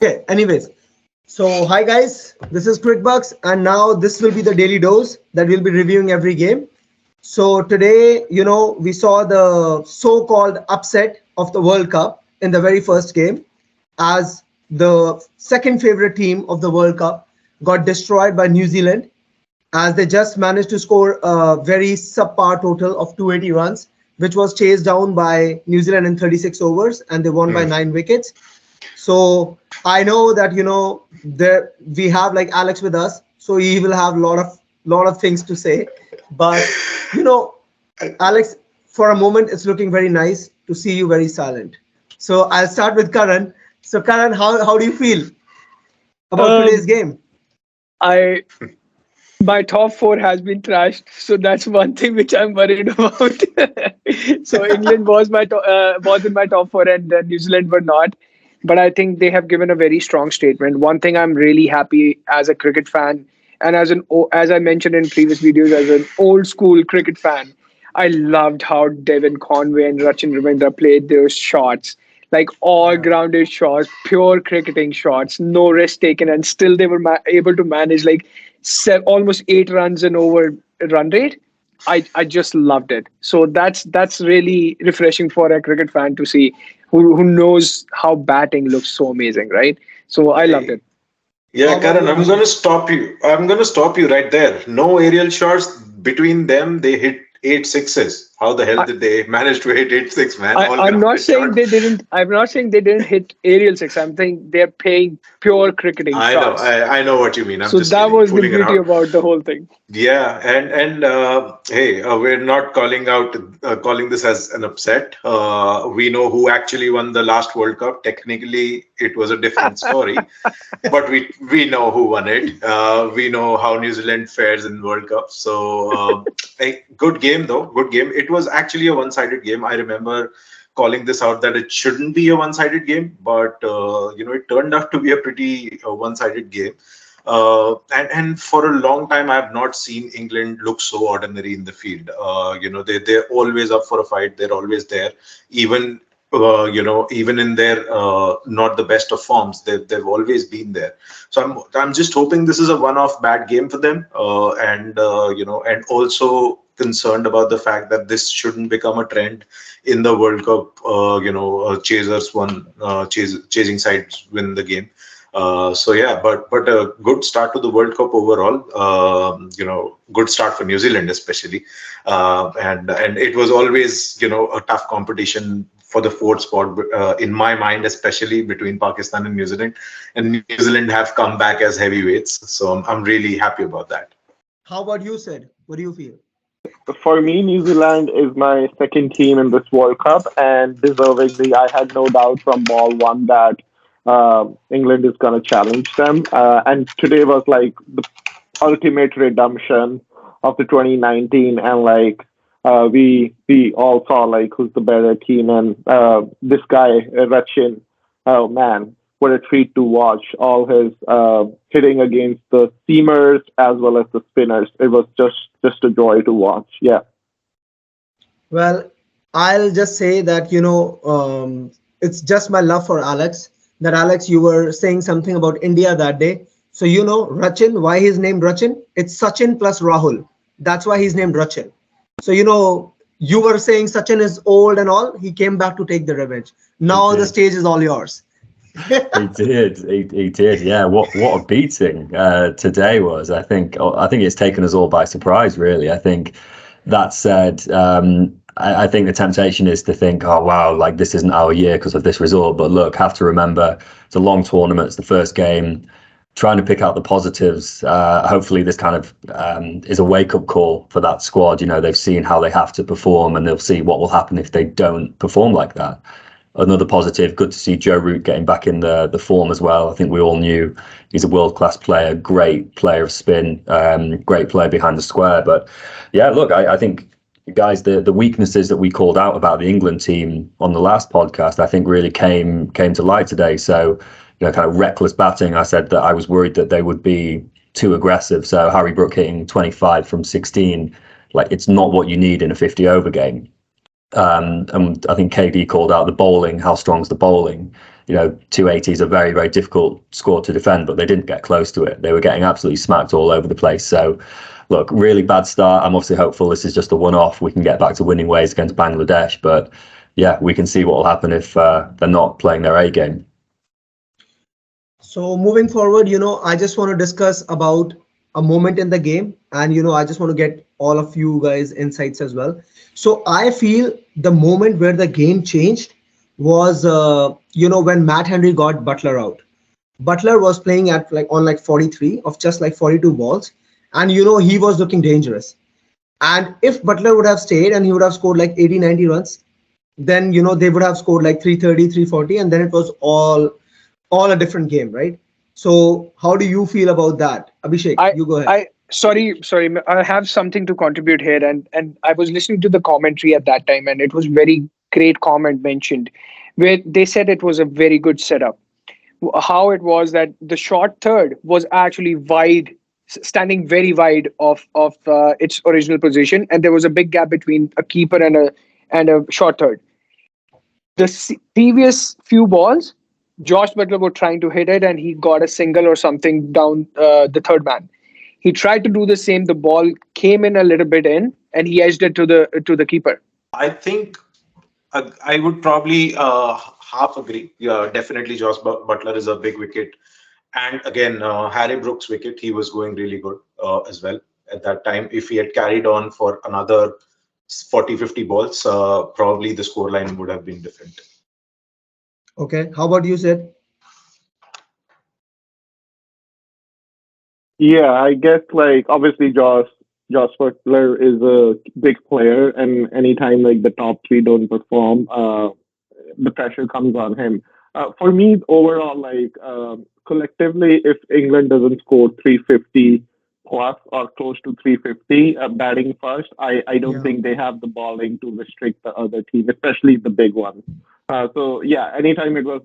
Okay, anyways. So, hi guys, this is QuickBucks, and now this will be the daily dose that we'll be reviewing every game. So, today, we saw the so called upset of the World Cup in the very first game, as the second favorite team of the World Cup got destroyed by New Zealand, as they just managed to score a very subpar total of 280 runs, which was chased down by New Zealand in 36 overs, and they won by Hmm. 9 wickets. So I know that there we have like Alex with us, so he will have lot of things to say. But you know, Alex, for a moment, it's looking very nice to see you very silent. So I'll start with Karan. So Karan, how do you feel about today's Um, game? I My top four has been trashed, so that's one thing which I'm worried about. So England was in my top four, and New Zealand were not. But I think they have given a very strong statement. One thing I'm really happy as a cricket fan, and as I mentioned in previous videos, as an old school cricket fan, I loved how Devon Conway and Rachin Ravindra played their shots, like all Yeah. grounded shots, pure cricketing shots, no risk taken, and still they were able to manage like almost 8 runs and over run rate. I just loved it. So that's really refreshing for a cricket fan to see who knows how batting looks so amazing, right? So I loved Hey, it. yeah, How about Karan, you, I'm going to Abhishek? stop you. I'm going to stop you right there. No aerial shots between them. They hit eight sixes. How the hell I, did they manage to hit eight six, man? All I'm not grounded saying shot. they didn't. I'm not saying they didn't hit aerial six. I'm saying they're playing pure cricketing I know, shots. I know what you mean. I'm So just that kidding, was the fooling beauty around. about the whole thing. Yeah, and hey, we're not calling this as an upset. We know who actually won the last World Cup. Technically, it was a different story, but we know who won it. We know how New Zealand fares in World Cup. So, a good game though. Good game. It was actually a one-sided game. I remember calling this out that it shouldn't be a one-sided game, but it turned out to be a pretty one-sided game. And for a long time, I have not seen England look so ordinary in the field. They're always up for a fight. They're always there, even even in their not the best of forms. They've always been there. So I'm just hoping this is a one-off bad game for them, and also concerned about the fact that this shouldn't become a trend in the World Cup. Chasing sides win the game. So yeah, but a good start to the World Cup overall. Good start for New Zealand especially, and it was always a tough competition for the fourth spot in my mind, especially between Pakistan and New Zealand. And New Zealand have come back as heavyweights, so I'm really happy about that. How about you, Sid? What do you feel? For me, New Zealand is my second team in this World Cup, and deservingly, I had no doubt from ball one that England is going to challenge them. And today was like the ultimate redemption of the 2019, and like we all saw like who's the better team, and this guy Rachin, oh man, what a treat to watch! All his hitting against the seamers as well as the spinners. It was just a joy to watch. Yeah. Well, I'll just say that it's just my love for Alex. That Alex, you were saying something about India that day. So Rachin, why he's named Rachin? It's Sachin plus Rahul. That's why he's named Rachin. So you were saying Sachin is old and all. He came back to take the revenge. He Now the did. stage is all yours. He did. He did. Yeah. What a beating today was. I think it's taken us all by surprise. Really. I think that said, I think the temptation is to think, oh wow, like this isn't our year because of this result. But look, have to remember it's a long tournament. It's the first game. Trying to pick out the positives. Hopefully, this kind of is a wake up call for that squad. They've seen how they have to perform, and they'll see what will happen if they don't perform like that. Another positive, good to see Joe Root getting back in the form as well. I think we all knew he's a world class player, great player of spin, great player behind the square. But yeah, look, I think guys, the weaknesses that we called out about the England team on the last podcast, I think really came to light today. So kind of reckless batting. I said that I was worried that they would be too aggressive. So Harry Brook hitting 25 from 16, like it's not what you need in a 50 over game. And I think KD called out the bowling. How strong's the bowling? 280 is a very, very difficult score to defend, but they didn't get close to it. They were getting absolutely smacked all over the place. So, look, really bad start. I'm obviously hopeful this is just a one-off. We can get back to winning ways against Bangladesh, but yeah, we can see what will happen if they're not playing their A game. So moving forward, I just want to discuss about a moment in the game, and I just want to get all of you guys insights as well. So I feel the moment where the game changed was when Matt Henry got Butler out. Butler was playing at on 43 of just 42 balls, and he was looking dangerous. And if Butler would have stayed and he would have scored 80, 90 runs, then they would have scored 330, 340, and then it was all a different game, right? So how do you feel about that? Abhishek, I you go ahead. I sorry, I have something to contribute here, and I was listening to the commentary at that time, and it was very great comment mentioned, where they said it was a very good setup. How it was that the short third was actually wide, standing very wide of its original position, and there was a big gap between a keeper and a short third. The previous few balls, Josh Butler was trying to hit it, and he got a single or something down the third man. He tried to do the same. The ball came in a little bit in, and he edged it to the keeper. I think I would probably half agree. Yeah, definitely, Josh Butler is a big wicket, and again, Harry Brooks' wicket, he was going really good as well at that time. If he had carried on for another 40, 50 balls, probably the scoreline would have been different. Okay, how about you, Sid? Yeah, I guess obviously Josh Butler is a big player, and anytime the top three don't perform, the pressure comes on him. For me, overall, collectively, if England doesn't score 350 plus or close to 350 batting first, I don't Yeah. think they have the bowling to restrict the other team, especially the big ones. So yeah, anytime it was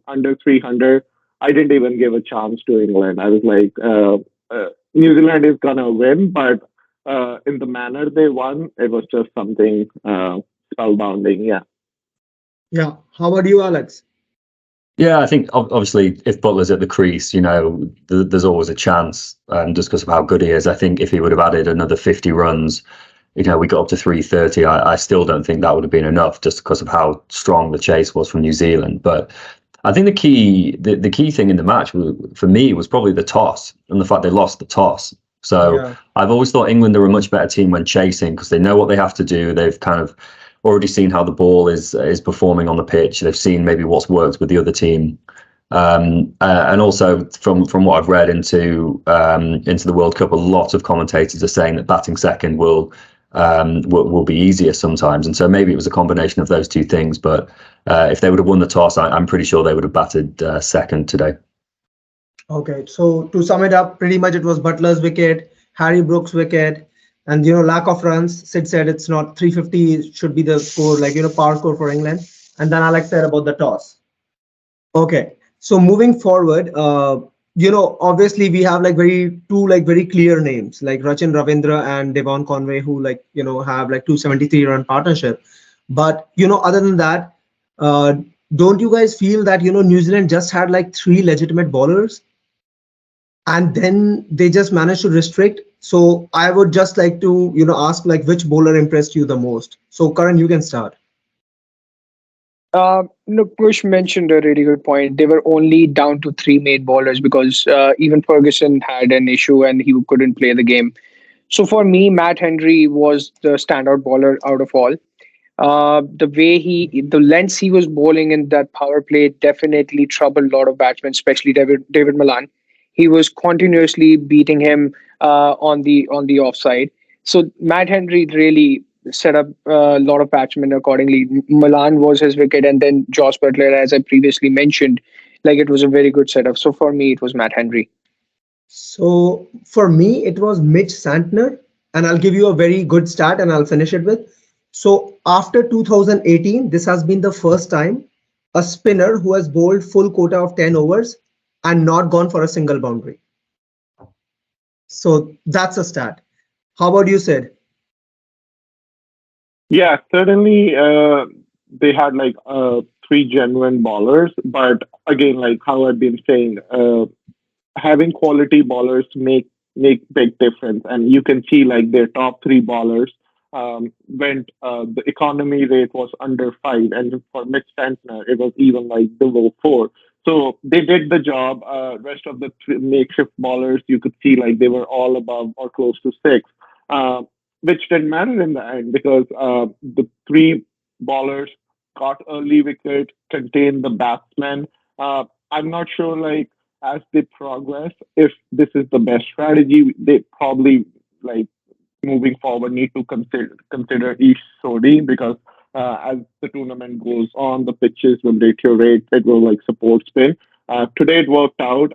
under 300, I didn't even give a chance to England. I was like, New Zealand is gonna win, but in the manner they won, it was just something spellbounding. Yeah. Yeah. How about you, Alex? Yeah, I think obviously if Butler's at the crease, there's always a chance just because of how good he is. I think if he would have added another 50 runs, we got up to 330. I still don't think that would have been enough just because of how strong the chase was from New Zealand. But I think the key thing in the match for me was probably the toss and the fact they lost the toss. So Yeah. I've always thought England are a much better team when chasing because they know what they have to do. They've kind of already seen how the ball is performing on the pitch. They've seen maybe what's worked with the other team. And also from what I've read into the World Cup, a lot of commentators are saying that batting second will be easier sometimes, and so maybe it was a combination of those two things. But if they would have won the toss, I'm pretty sure they would have batted second today. Okay, so to sum it up, pretty much it was Butler's wicket, Harry Brooks' wicket, and lack of runs. Sid said it's not 350 should be the score, power score for England. And then Alex said about the toss. Okay, so moving forward, obviously we have very clear names like Rachin Ravindra and Devon Conway who have 273 run partnership. But other than that, uh, don't you guys feel that New Zealand just had three legitimate bowlers and then they just managed to restrict? So I would just like to ask which bowler impressed you the most. So Karan, you can start. No, Push mentioned a really good point. They were only down to three main bowlers because even Ferguson had an issue and he couldn't play the game. So for me, Matt Henry was the standout bowler out of all. The lengths he was bowling in that power play definitely troubled a lot of batsmen, especially David Malan. He was continuously beating him on the offside. So Matt Henry really set up a lot of batsmen accordingly. Malan was his wicket, and then Josh Butler, as I previously mentioned, it was a very good setup. So for me, it was Matt Henry. So for me, it was Mitch Santner, and I'll give you a very good start and I'll finish it with. So after 2018, this has been the first time a spinner who has bowled full quota of 10 overs and not gone for a single boundary. So that's a stat. How about you, Sid? Yeah, certainly they had three genuine ballers. But again, like how I've been saying, having quality ballers make big difference, and you can see like their top three ballers went. The economy rate was under five, and for Mitch Santner, it was even like below four. So they did the job. Rest of the makeshift ballers, you could see like they were all above or close to six, uh, which didn't matter in the end because the three ballers got early wicket, contained the batsmen. I'm not sure like as they progress, if this is the best strategy, they probably like moving forward need to consider each SODI because as the tournament goes on, the pitches will deteriorate. It will like support spin. Today it worked out,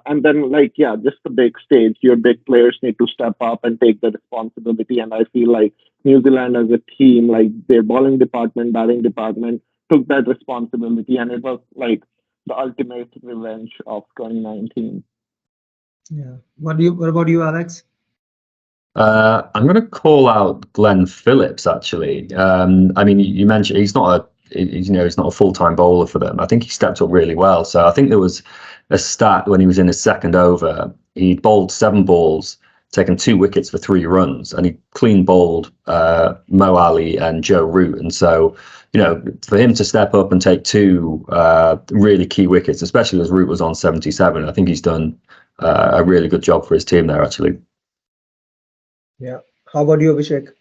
and then like yeah, just the big stage. Your big players need to step up and take the responsibility. And I feel like New Zealand as a team, like their bowling department, batting department, took that responsibility, and it was like the ultimate revenge of 2019. Yeah. What about you, Alex? I'm going to call out Glenn Phillips. Actually, I mean, you mentioned he's not he's not a full-time bowler for them. I think he stepped up really well. So I think there was a stat when he was in his second over. He bowled 7 balls, taken 2 wickets for 3 runs, and he clean bowled Mo Ali and Joe Root. And so, for him to step up and take 2 really key wickets, especially as Root was on 77, I think he's done a really good job for his team there. Actually. Yeah. How about you, Abhishek?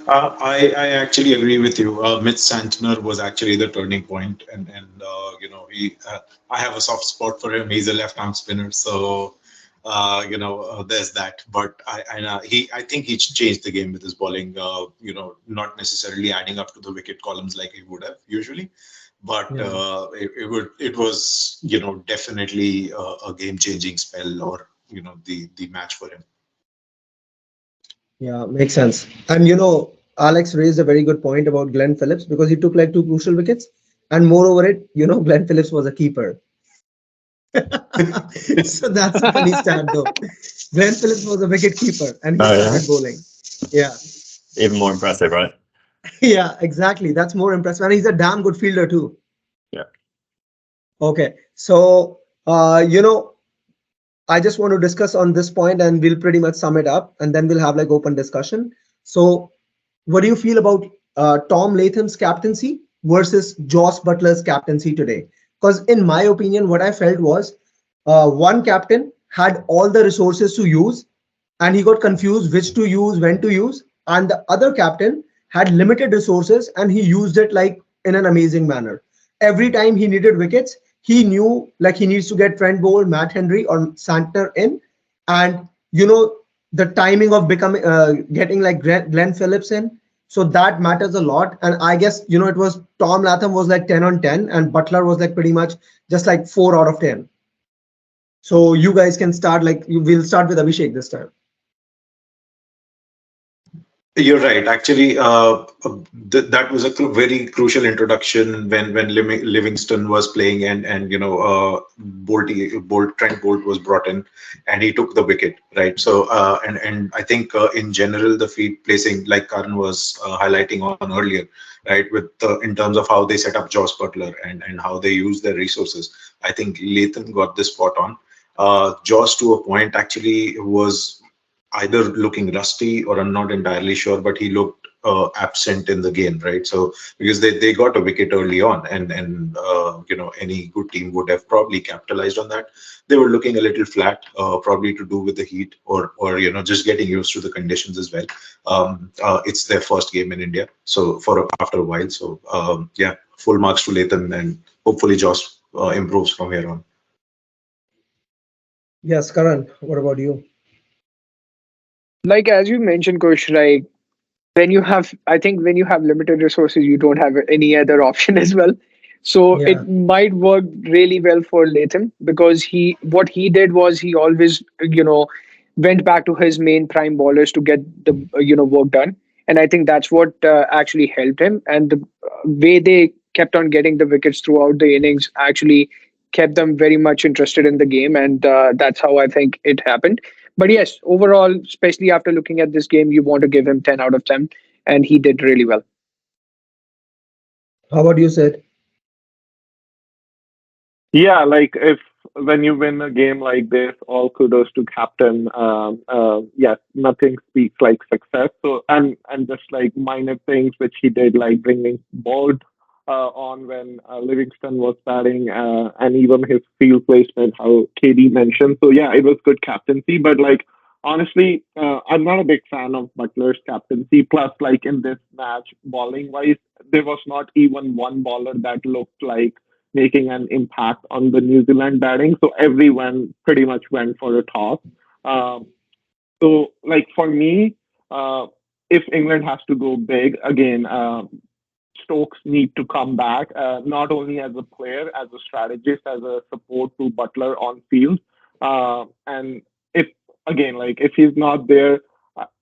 I actually agree with you. Mitch Santner was actually the turning point, and he I have a soft spot for him. He's a left arm spinner, so there's that. But I think he changed the game with his bowling. Not necessarily adding up to the wicket columns like he would have usually, but Yeah. it was definitely a game changing spell, or the match for him. Yeah, makes sense. And Alex raised a very good point about Glenn Phillips because he took like 2 crucial wickets. And moreover, Glenn Phillips was a keeper. So that's a funny stat though. Glenn Phillips was a wicket keeper and he Oh yeah, started bowling. Yeah. even more impressive, right? Yeah, exactly. That's more impressive. And he's a damn good fielder too. Yeah. Okay. So I just want to discuss on this point and we'll pretty much sum it up and then we'll have like open discussion. So what do you feel about Tom Latham's captaincy versus Joss Butler's captaincy today? Because in my opinion, what I felt was one captain had all the resources to use and he got confused which to use, when to use, and the other captain had limited resources and he used it like in an amazing manner. Every time he needed wickets, he knew like he needs to get Trent Bolt, Matt Henry, or Santner in, and the timing of becoming getting like Glenn Phillips in. So that matters a lot. And I guess it was Tom Latham was like 10 on 10, and Butler was like pretty much just like 4 out of 10. So you guys can start like you will start with Abhishek this time. You're right. Actually, that was a very crucial introduction when Livingston was playing, and Trent Bolt was brought in, and he took the wicket. Right. So and I think in general the feed placing, like Karan was highlighting on earlier, right, with in terms of how they set up Joss Butler and how they use their resources. I think Latham got this spot on. Joss, to a point, actually was either looking rusty or I'm not entirely sure, but he looked absent in the game, right? So because they got a wicket early on, and any good team would have probably capitalized on that. They were looking a little flat, probably to do with the heat or just getting used to the conditions as well. It's their first game in India, so after a while. So yeah, full marks to Latham, and hopefully Josh improves from here on. Yes, Karan, what about you? Like as you mentioned, Kush, like when you have, I think when you have limited resources, you don't have any other option as well. So Yeah. it might work really well for Latham because what he did was he always, went back to his main prime bowlers to get the, work done. And I think that's what actually helped him. And the way they kept on getting the wickets throughout the innings actually kept them very much interested in the game. And that's how I think it happened. But yes, overall, especially after looking at this game, you want to give him 10 out of 10. And he did really well. How about you, said? Yeah, like if when you win a game like this, all kudos to captain. Yes, nothing speaks like success. So and just like minor things which he did, like bringing Bolt on when Livingston was batting, and even his field placement, how KD mentioned. So yeah, it was good captaincy. But like honestly, I'm not a big fan of Butler's captaincy. Plus, like in this match, bowling wise, there was not even one bowler that looked like making an impact on the New Zealand batting. So everyone pretty much went for a toss. Um, so, like for me, uh, if England has to go big again, Stokes need to come back, not only as a player, as a strategist, as a support to Butler on field. And if again, like if he's not there,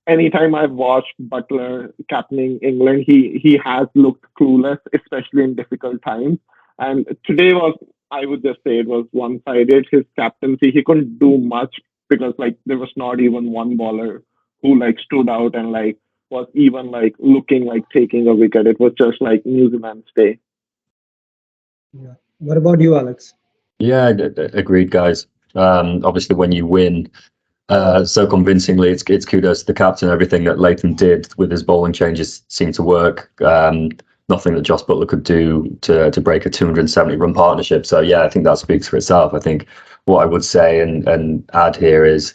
anytime I've watched Butler captaining England, he has looked clueless, especially in difficult times. And today was, I would just say, it was one-sided. His captaincy, he couldn't do much because like there was not even one bowler who like stood out and like was even like looking like taking a wicket. It was just like New Zealand's day. Yeah. What about you, Alex? Yeah, agreed, guys. Obviously, when you win so convincingly, it's kudos to the captain. Everything that Latham did with his bowling changes seemed to work. Nothing that Joss Butler could do to break a 270 run partnership. So yeah, I think that speaks for itself. I think what I would say and add here is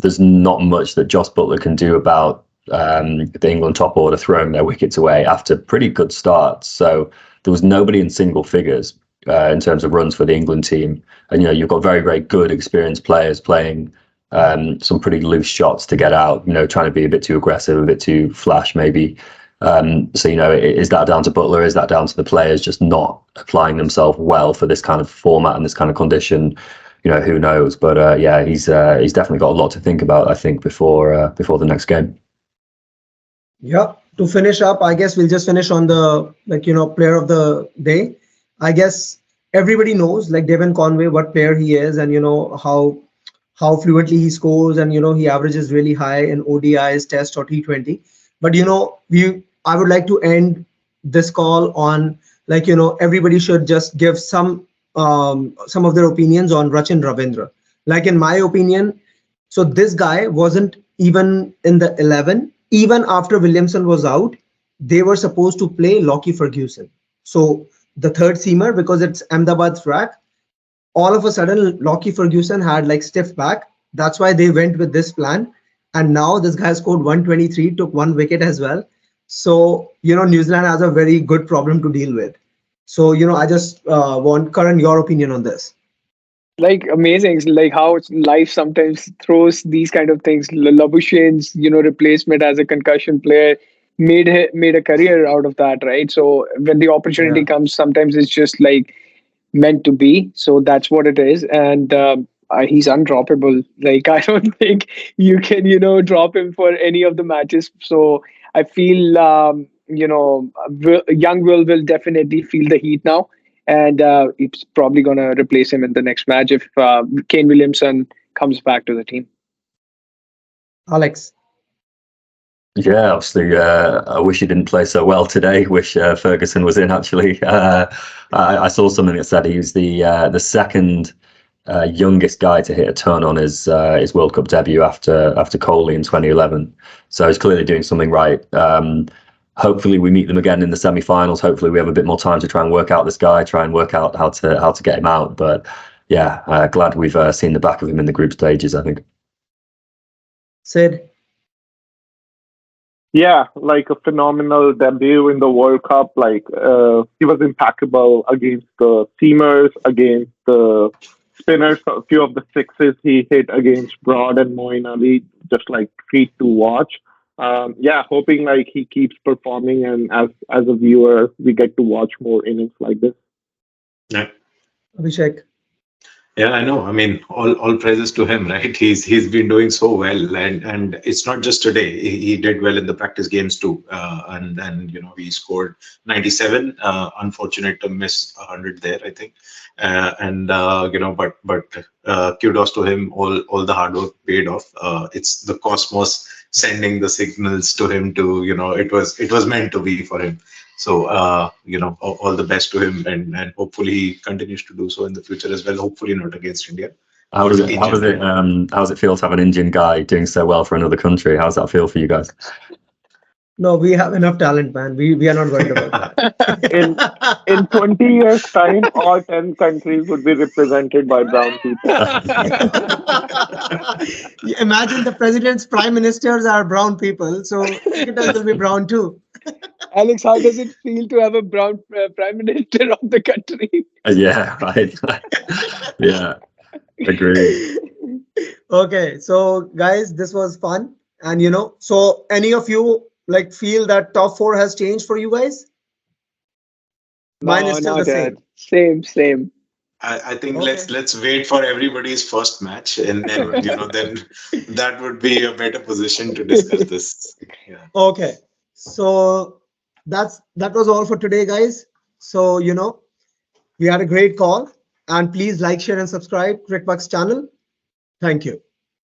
there's not much that Joss Butler can do about the England top order throwing their wickets away after pretty good starts. So there was nobody in single figures in terms of runs for the England team. And, you've got very, very good experienced players playing some pretty loose shots to get out, trying to be a bit too aggressive, a bit too flash maybe. So, is that down to Butler? Is that down to the players just not applying themselves well for this kind of format and this kind of condition? Who knows? But yeah, he's definitely got a lot to think about, I think, before the next game. Yeah. To finish up, I guess we'll just finish on the player of the day. I guess everybody knows like Devon Conway what player he is, and how fluently he scores, and he averages really high in ODIs, Test or T20. But we I would like to end this call on everybody should just give some of their opinions on Rachin Ravindra. Like in my opinion, so this guy wasn't even in the 11. Even after Williamson was out, they were supposed to play Lockie Ferguson. So the third seamer, because it's Ahmedabad's track, all of a sudden Lockie Ferguson had like stiff back. That's why they went with this plan. And now this guy scored 123, took one wicket as well. So, New Zealand has a very good problem to deal with. So, I just want Karan, your opinion on this. Like amazing, like how life sometimes throws these kind of things. Labuschane's replacement as a concussion player made a career out of that, right? So when the opportunity Yeah. comes, sometimes it's just like meant to be. So that's what it is, and he's undroppable. Like I don't think you can drop him for any of the matches. So I feel young will definitely feel the heat now, and it's probably gonna replace him in the next match if Kane Williamson comes back to the team. Alex. Yeah, obviously, I wish he didn't play so well today. Wish Ferguson was in. Actually, I saw something that said he was the second youngest guy to hit a ton on his World Cup debut after Coley in 2011. So he's clearly doing something right. Hopefully, we meet them again in the semi-finals. Hopefully, we have a bit more time to try and work out this guy, try and work out how to get him out. But yeah, glad we've seen the back of him in the group stages, I think. Sid. Yeah, like a phenomenal debut in the World Cup. Like he was impeccable against the seamers, against the spinners. A few of the sixes he hit against Broad and Moeen Ali, just like treat to watch. Yeah, hoping like he keeps performing, and as a viewer, we get to watch more innings like this. Yeah. Abhishek. Yeah, I know. I mean, all praises to him, right? He's been doing so well, and it's not just today. He did well in the practice games too, and then he scored 97. Unfortunate to miss 100 there, I think, and but kudos to him. All the hard work paid off. It's the cosmos sending the signals to him to it was meant to be for him. So all the best to him, and hopefully he continues to do so in the future as well. Hopefully not against India. How But does it? Indian team. How does it feel to have an Indian guy doing so well for another country? How does that feel for you guys? No, we have enough talent, man. We are not worried about In that. in 20 years' time, all 10 countries would be represented by brown people. Imagine the president's prime ministers are brown people, so cricketers will be brown too. Alex, how does it feel to have a brown prime minister of the country? Yeah, right. Yeah, agreed. Okay, so guys, this was fun, and so any of you like feel that top four has changed for you guys? Mine is No, still the not yet. same. Same. I think Okay. let's wait for everybody's first match, and then then that would be a better position to discuss this. Yeah. Okay. So that was all for today, guys. So we had a great call, and please like, share, and subscribe Crickbucks channel. Thank you.